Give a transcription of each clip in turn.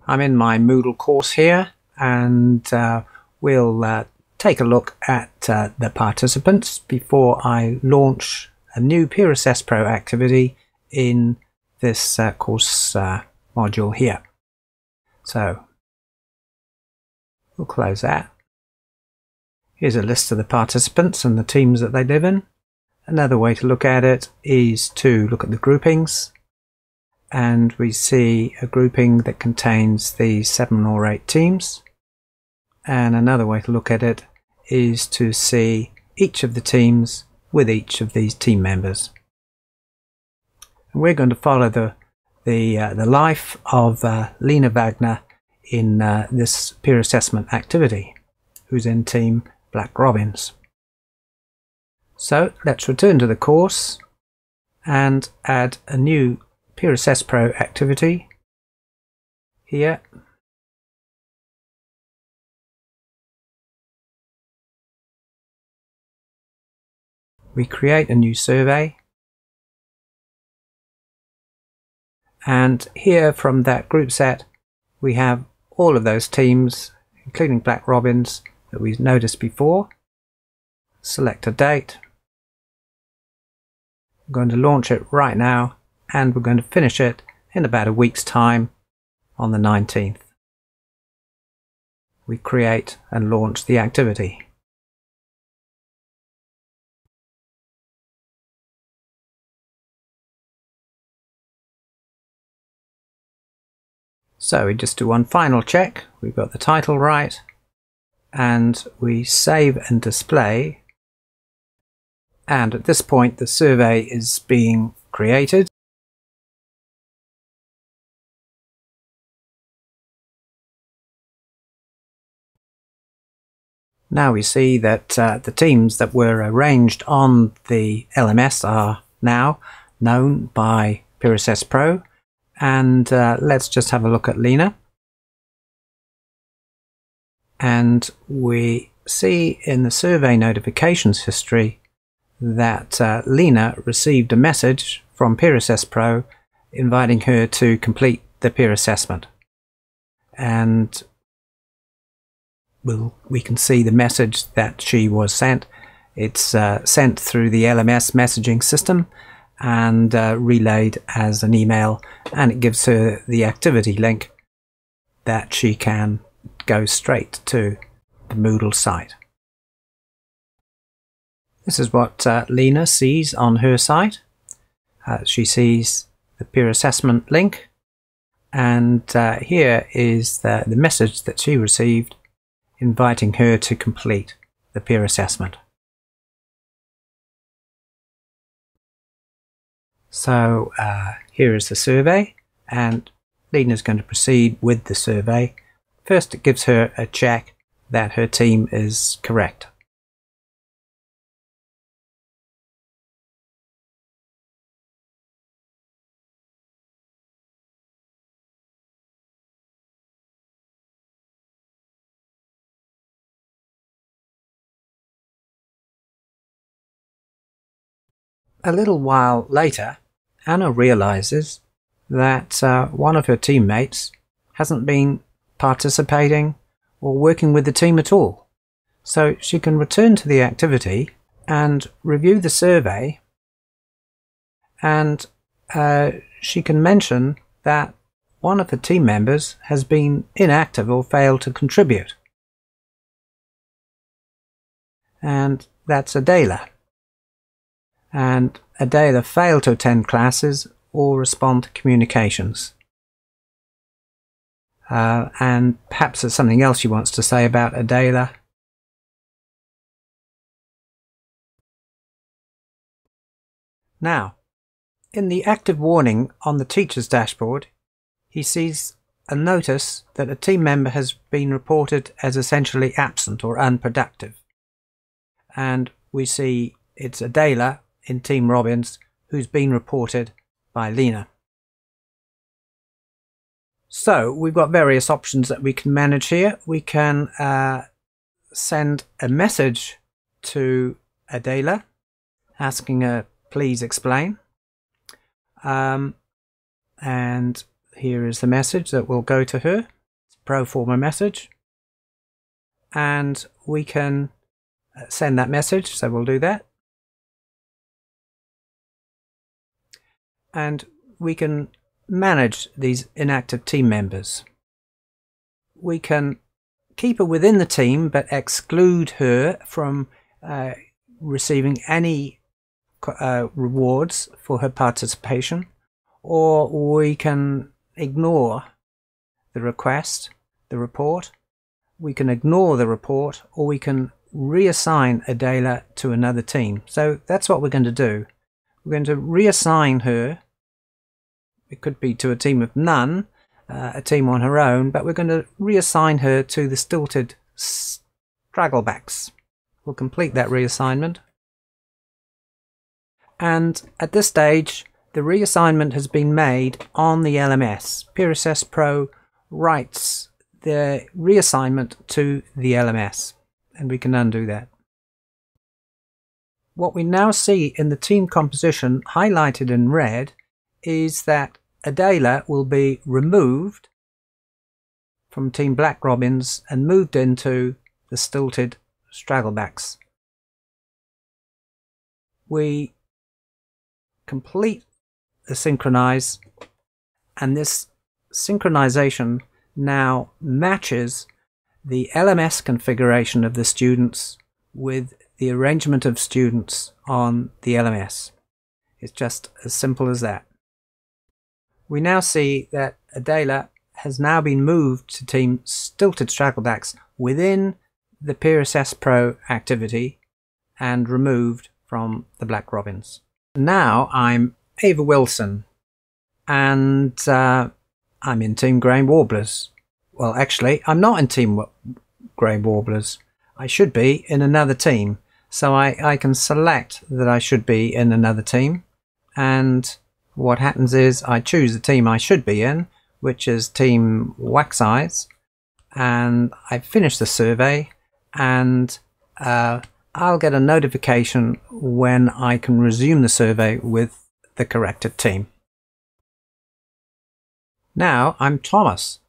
I'm in my Moodle course here, and we'll take a look at the participants before I launch a new Peer Assess Pro activity in this course module here. So we'll close that. Here's a list of the participants and the teams that they live in. Another way to look at it is to look at the groupings, and we see a grouping that contains these 7 or 8 teams. And another way to look at it is to see each of the teams with each of these team members. And we're going to follow the life of Lena Wagner in this peer assessment activity, who's in Team Black Robins. So let's return to the course and add a new Peer Assess Pro activity here. We create a new survey, and here from that group set we have all of those teams, including Black Robins, that we've noticed before. Select a date. I'm going to launch it right now, and we're going to finish it in about a week's time on the 19th. We create and launch the activity. So we just do one final check. We've got the title right, and we save and display. And at this point the survey is being created. Now we see that the teams that were arranged on the LMS are now known by Peer Assess Pro. And let's just have a look at Lena. And we see in the survey notifications history that Lena received a message from Peer Assess Pro inviting her to complete the peer assessment. And we can see the message that she was sent. It's sent through the LMS messaging system and relayed as an email, and it gives her the activity link that she can go straight to the Moodle site. This is what Lena sees on her site. She sees the peer assessment link, and here is the message that she received inviting her to complete the peer assessment. So here is the survey, and Lena's going to proceed with the survey. First, it gives her a check that her team is correct. A little while later, Anna realizes that one of her teammates hasn't been participating or working with the team at all. So she can return to the activity and review the survey, and she can mention that one of the team members has been inactive or failed to contribute. And that's Adela. And Adela failed to attend classes or respond to communications. And perhaps there's something else she wants to say about Adela. Now, in the active warning on the teacher's dashboard, he sees a notice that a team member has been reported as essentially absent or unproductive. And we see it's Adela in Team Robins who's been reported by Lena. So we've got various options that we can manage here. We can send a message to Adela asking her please explain, and here is the message that will go to her. pro forma message, and we can send that message, so we'll do that. And we can manage these inactive team members. We can keep her within the team but exclude her from receiving any rewards for her participation, or we can ignore the request, the report. We can ignore the report, or we can reassign Adela to another team. So that's what we're going to do. We're going to reassign her. It could be to a team of none, a team on her own, but we're going to reassign her to the stilted stragglebacks. We'll complete that reassignment. And at this stage, the reassignment has been made on the LMS. PeerAssess Pro writes the reassignment to the LMS, and we can undo that. What we now see in the team composition highlighted in red is that Adela will be removed from Team Black Robins and moved into the stilted stragglebacks. We complete the synchronize, and this synchronization now matches the LMS configuration of the students with the arrangement of students on the LMS. It's just as simple as that. We now see that Adela has now been moved to Team Stilted Stragglebacks within the PeerAssess Pro activity and removed from the Black Robins. Now I'm Ava Wilson, and I'm in Team Grey Warblers. Well, actually, I'm not in Team Grey Warblers. I should be in another team. So I can select that I should be in another team, and what happens is I choose the team I should be in, which is Team Wax Eyes, and I finish the survey, and I'll get a notification when I can resume the survey with the corrected team. Now I'm Thomas,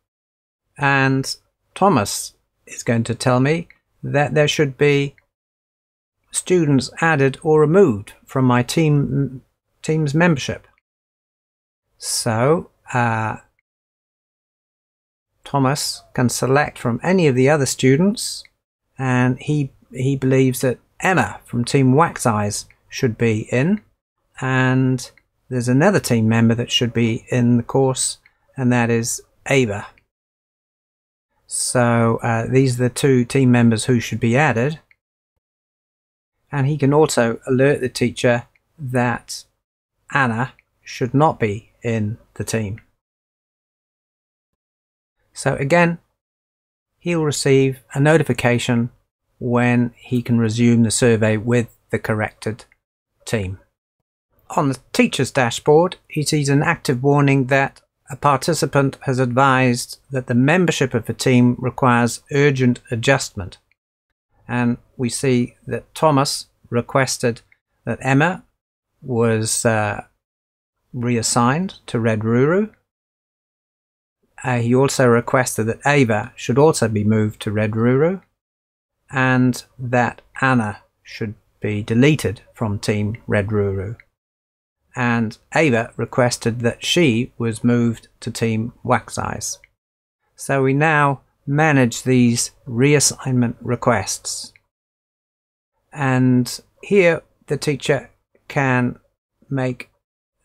and Thomas is going to tell me that there should be students added or removed from my team's membership. So Thomas can select from any of the other students, and he believes that Emma from Team Wax Eyes should be in, and there's another team member that should be in the course, and that is Ava. So these are the two team members who should be added. And he can also alert the teacher that Anna should not be in the team. So again, he'll receive a notification when he can resume the survey with the corrected team. On the teacher's dashboard, he sees an active warning that a participant has advised that the membership of the team requires urgent adjustment. And we see that Thomas requested that Emma was reassigned to Red Ruru. He also requested that Ava should also be moved to Red Ruru, and that Anna should be deleted from Team Red Ruru. And Ava requested that she was moved to Team Wax Eyes. So we now manage these reassignment requests. And here the teacher can make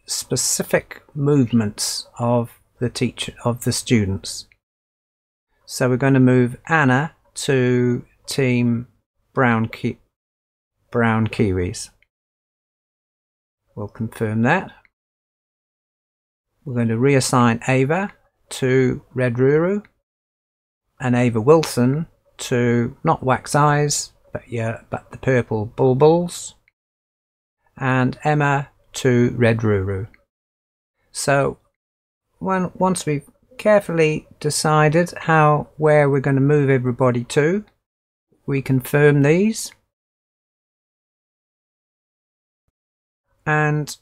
specific movements of the students. So we're going to move Anna to Team Brown Kiwis. We'll confirm that. We're going to reassign Ava to Red Ruru, and Ava Wilson to not Wax Eyes, but the purple Bulbuls, and Emma to Red Ruru. So once we've carefully decided where we're going to move everybody to, we confirm these, and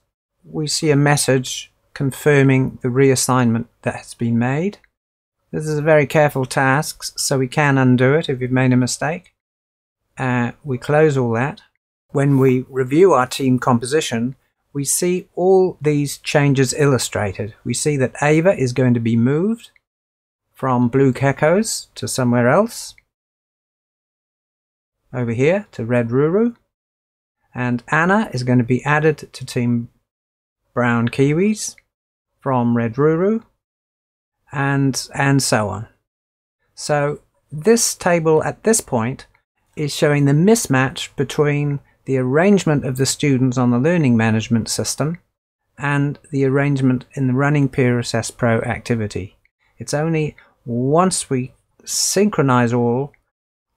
we see a message confirming the reassignment that has been made. This is a very careful task, so we can undo it if you've made a mistake. We close all that. When we review our team composition, we see all these changes illustrated. We see that Ava is going to be moved from blue geckos to somewhere else, over here to red Ruru, and Anna is going to be added to team brown kiwis from red Ruru, and so on. So this table at this point is showing the mismatch between the arrangement of the students on the learning management system and the arrangement in the running Peer Assess Pro activity. It's only once we synchronize all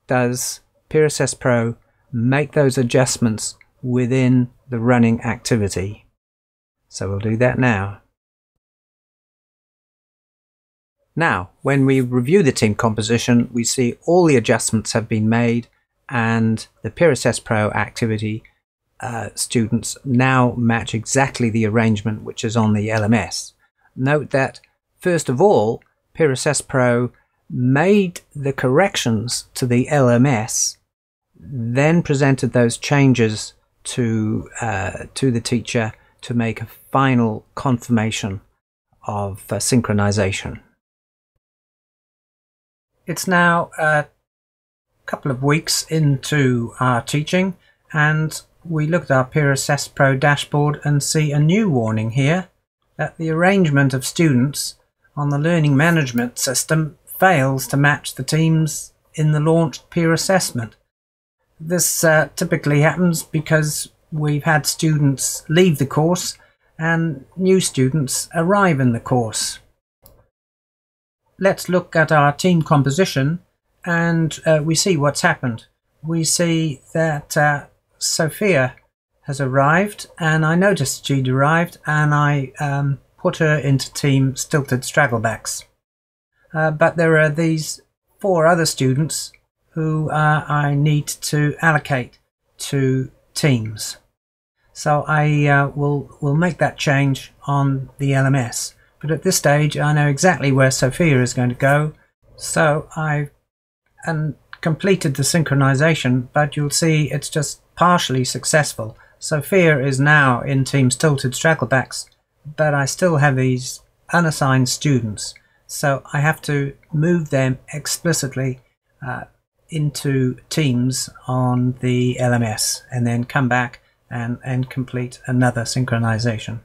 does Peer Assess Pro make those adjustments within the running activity. So we'll do that now. Now, when we review the team composition, we see all the adjustments have been made and the Peer Assess Pro activity students now match exactly the arrangement which is on the LMS. Note that, first of all, Peer Assess Pro made the corrections to the LMS, then presented those changes to the teacher to make a final confirmation of synchronization. It's now a couple of weeks into our teaching, and we look at our Peer Assess Pro dashboard and see a new warning here that the arrangement of students on the learning management system fails to match the teams in the launched peer assessment. This typically happens because we've had students leave the course and new students arrive in the course. Let's look at our team composition and we see what's happened. We see that Sophia has arrived, and I noticed she'd arrived, and I put her into team Stilted Stragglebacks. But there are these 4 other students who I need to allocate to teams. So I will make that change on the LMS. But at this stage I know exactly where Sophia is going to go. So I've completed the synchronization, but you'll see it's just partially successful. Sophia is now in team Stilted Stragglebacks, but I still have these unassigned students. So I have to move them explicitly into teams on the LMS and then come back and complete another synchronization.